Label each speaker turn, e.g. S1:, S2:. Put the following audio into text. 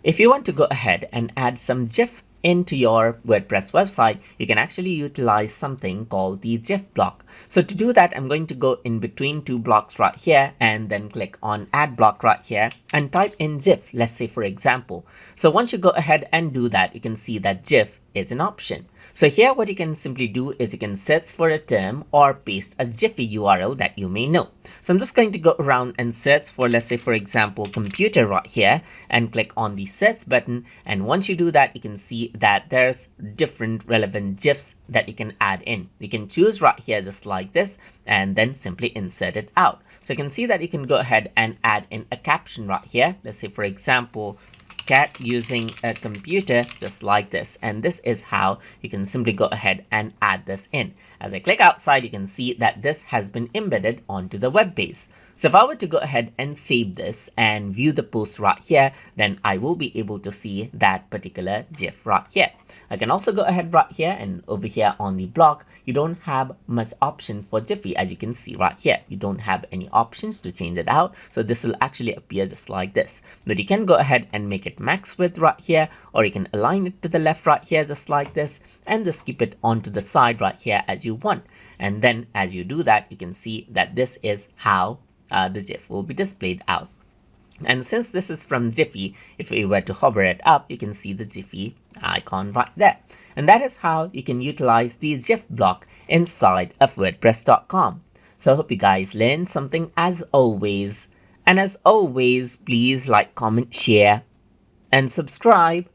S1: If you want to go ahead and add some GIF into your WordPress website, you can actually utilize something called the GIF block. So to do that, I'm going to go in between two blocks right here and then click on add block right here and type in GIF, let's say for example. So once you go ahead and do that, you can see that GIF is an option. So here what you can simply do is you can search for a term or paste a Giphy URL that you may know. So I'm just going to go around and search for, let's say for example, computer right here and click on the search button. And once you do that, you can see that there's different relevant GIFs that you can add in. You can choose right here just like this and then simply insert it out. So you can see that you can go ahead and add in a caption right here. Let's say for example, cat using a computer, just like this. And this is how you can simply go ahead and add this in. As I click outside, you can see that this has been embedded onto the web base. So if I were to go ahead and save this and view the post right here, then I will be able to see that particular GIF right here. I can also go ahead right here and over here on the block, you don't have much option for Giphy, as you can see right here. You don't have any options to change it out. So this will actually appear just like this. But you can go ahead and make it max width right here, or you can align it to the left right here just like this, and just keep it onto the side right here as you want. And then as you do that, you can see that this is how the GIF will be displayed out. And since this is from Giphy, if we were to hover it up, you can see the Giphy icon right there. And that is how you can utilize the GIF block inside of WordPress.com. So I hope you guys learned something as always. And as always, please like, comment, share, and subscribe.